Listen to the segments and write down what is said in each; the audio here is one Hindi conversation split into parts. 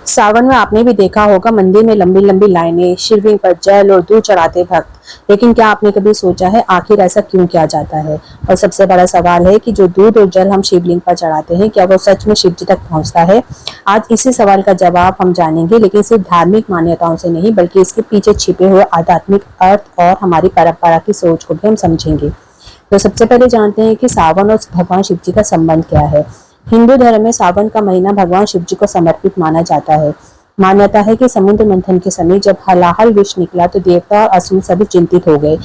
सावन में आपने भी देखा होगा मंदिर में लंबी लंबी लाइनें, शिवलिंग पर जल और दूध चढ़ाते भक्त। लेकिन क्या आपने कभी सोचा है आखिर ऐसा क्यों किया जाता है? और सबसे बड़ा सवाल है कि जो दूध और जल हम शिवलिंग पर चढ़ाते हैं क्या वो सच में शिव जी तक पहुंचता है? आज इसी सवाल का जवाब हम जानेंगे, लेकिन सिर्फ धार्मिक मान्यताओं से नहीं बल्कि इसके पीछे छिपे हुए आध्यात्मिक अर्थ और हमारी परंपरा की सोच को भी हम समझेंगे। तो सबसे पहले जानते हैं कि सावन और भगवान शिव जी का संबंध क्या है। हिंदू धर्म में सावन का महीना भगवान शिव जी को समर्पित माना जाता है। मान्यता है कि समुद्र मंथन के समय जब हलाहल विष निकला तो देवता और असुर सभी चिंतित हो गए।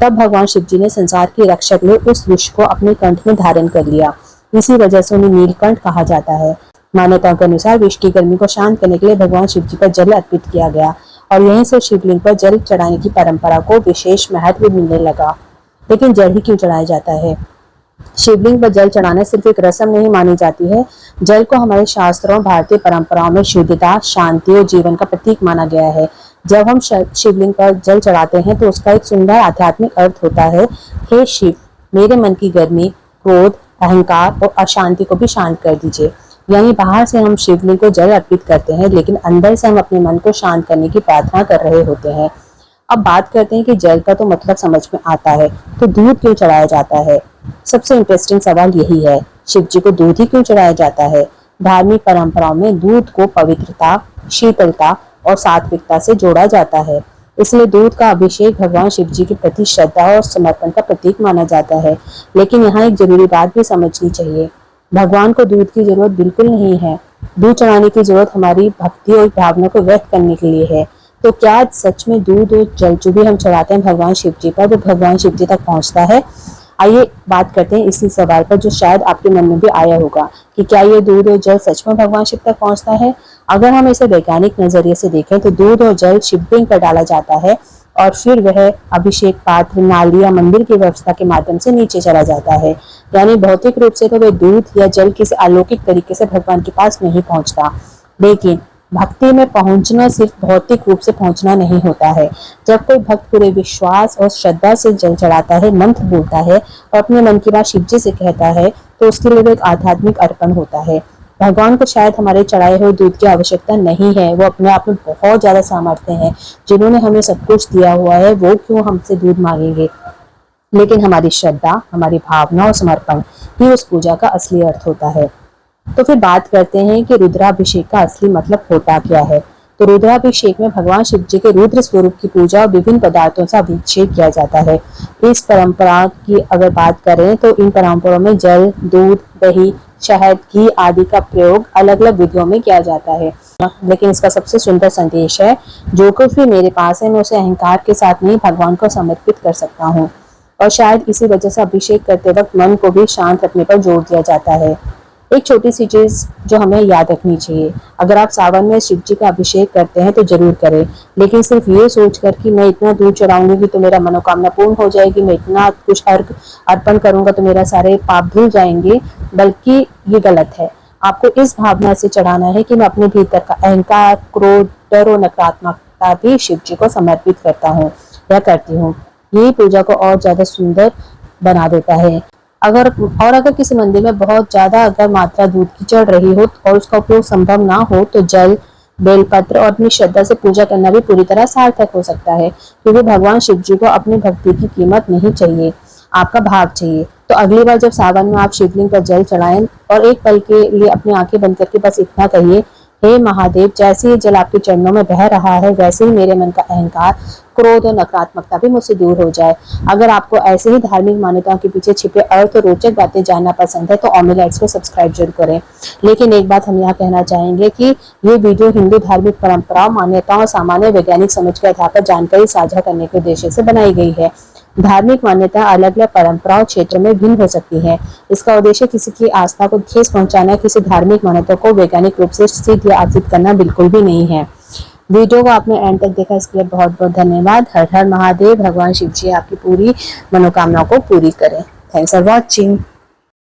तब भगवान शिव जी ने संसार की रक्षा के लिए उस विष को अपने कंठ में धारण कर लिया। इसी वजह से उन्हें नीलकंठ कहा जाता है। मान्यताओं के अनुसार विष की गर्मी को शांत करने के लिए भगवान शिव जी पर जल अर्पित किया गया और यहीं से शिवलिंग पर जल चढ़ाने की परंपरा को विशेष महत्व मिलने लगा। लेकिन जल ही क्यों चढ़ाया जाता है? शिवलिंग पर जल चढ़ाना सिर्फ एक रस्म नहीं मानी जाती है। जल को हमारे शास्त्रों, भारतीय परंपराओं में शुद्धता, शांति और जीवन का प्रतीक माना गया है। जब हम शिवलिंग पर जल चढ़ाते हैं तो उसका एक सुंदर आध्यात्मिक अर्थ होता है। हे शिव, मेरे मन की गर्मी, क्रोध, अहंकार और अशांति को भी शांत कर दीजिए। यानी बाहर से हम शिवलिंग को जल अर्पित करते हैं, लेकिन अंदर से हम अपने मन को शांत करने की प्रार्थना कर रहे होते हैं। अब बात करते हैं कि जल का तो मतलब समझ में आता है, तो दूध क्यों चढ़ाया जाता है? सबसे इंटरेस्टिंग सवाल यही है, शिव जी को दूध ही क्यों चढ़ाया जाता है? धार्मिक परंपराओं में दूध को पवित्रता, शीतलता और सात्विकता से जोड़ा जाता है। इसलिए दूध का अभिषेक भगवान शिव जी के प्रति श्रद्धा और समर्पण का प्रतीक माना जाता है। लेकिन यहाँ एक जरूरी बात भी समझनी चाहिए, भगवान को दूध की जरूरत बिल्कुल नहीं है। दूध चढ़ाने की जरूरत हमारी भक्ति और भावना को व्यक्त करने के लिए है। तो क्या सच में दूध और जल जो भी हम चढ़ाते हैं भगवान शिव जी पर, वो भगवान शिव जी तक पहुंचता है? आइए बात करते हैं इसी सवाल पर जो शायद आपके मन में भी आया होगा कि क्या ये दूध और जल सच में भगवान शिव तक पहुंचता है? अगर हम इसे वैज्ञानिक नजरिए से देखें तो दूध और जल शिवलिंग पर डाला जाता है और फिर वह अभिषेक पात्र, नाली या मंदिर की व्यवस्था के माध्यम से नीचे चला जाता है। यानी भौतिक रूप से तो वह दूध या जल किसी अलौकिक तरीके से भगवान के पास नहीं पहुंचता। लेकिन भक्ति में पहुंचना सिर्फ भौतिक रूप से पहुंचना नहीं होता है। जब कोई भक्त पूरे विश्वास और श्रद्धा से जल चढ़ाता है, मंत्र बोलता है और अपने मन की बात शिव जी से कहता है, तो उसके लिए एक आध्यात्मिक अर्पण होता है। भगवान को शायद हमारे चढ़ाए हुए दूध की आवश्यकता नहीं है, वो अपने आप में बहुत ज्यादा सामर्थ्य है। जिन्होंने हमें सब कुछ दिया हुआ है वो क्यों हमसे दूध मांगेंगे? लेकिन हमारी श्रद्धा, हमारी भावना और समर्पण ही उस पूजा का असली अर्थ होता है। तो फिर बात करते हैं कि रुद्राभिषेक का असली मतलब होता क्या है। तो रुद्राभिषेक में भगवान शिव जी के रुद्र स्वरूप की पूजा और विभिन्न पदार्थों से अभिषेक किया जाता है। इस परंपरा की अगर बात करें तो इन परंपराओं में जल, दूध, दही, शहद, घी आदि का प्रयोग अलग अलग विधियों में किया जाता है। लेकिन इसका सबसे सुंदर संदेश है, जो कुछ भी मेरे पास है मैं उसे अहंकार के साथ नहीं भगवान को समर्पित कर सकता हूँ। और शायद इसी वजह से अभिषेक करते वक्त मन को भी शांत रखने पर जोर दिया जाता है। एक छोटी सी चीज जो हमें याद रखनी चाहिए, अगर आप सावन में शिव जी का अभिषेक करते हैं तो जरूर करें, लेकिन सिर्फ ये सोचकर कि मैं इतना दूध चढ़ाऊंगी तो मेरा मनोकामना पूर्ण हो जाएगी, मैं इतना कुछ अर्घ अर्पण करूंगा तो मेरा सारे पाप धुल जाएंगे, बल्कि ये गलत है। आपको इस भावना से चढ़ाना है कि मैं अपने भीतर का अहंकार, क्रोध, डर और नकारात्मकता भी शिव जी को समर्पित करता हूँ या करती हूँ। यही पूजा को और ज्यादा सुंदर बना देता है। अगर किसी मंदिर में बहुत ज्यादा अगर मात्रा दूध की चढ़ रही हो और उसका उपयोग संभव ना हो तो जल, बेलपत्र और अपनी श्रद्धा से पूजा करना भी पूरी तरह सार्थक हो सकता है, क्योंकि भगवान शिव जी को अपनी भक्ति की कीमत नहीं चाहिए, आपका भाव चाहिए। तो अगली बार जब सावन में आप शिवलिंग पर जल चढ़ाएं और एक पल के लिए अपनी आंखें बंद करके बस इतना कहिए, हे महादेव, जैसे ये जल आपके चरणों में बह रहा है वैसे ही मेरे मन का अहंकार, क्रोध और नकारात्मकता भी मुझसे दूर हो जाए। अगर आपको ऐसे ही धार्मिक मान्यताओं के पीछे छिपे अर्थ और रोचक बातें जानना पसंद है तो ओमेगाइट्स को सब्सक्राइब जरूर करें। लेकिन एक बात हम यहाँ कहना चाहेंगे कि ये वीडियो हिंदू धार्मिक परंपराओं, मान्यताओं और सामान्य वैज्ञानिक समझ के आधार पर जानकारी साझा करने के उद्देश्य से बनाई गई है। धार्मिक मान्यता अलग अलग परंपराओं क्षेत्र में भिन्न हो सकती है। इसका उद्देश्य किसी की आस्था को ठेस पहुंचाना, किसी धार्मिक मान्यता को वैज्ञानिक रूप से सिद्ध या अर्जित करना बिल्कुल भी नहीं है। वीडियो को आपने एंड तक देखा इसके लिए बहुत बहुत धन्यवाद। हर हर महादेव। भगवान शिव जी आपकी पूरी मनोकामनाओं को पूरी करें। Thanks for watching.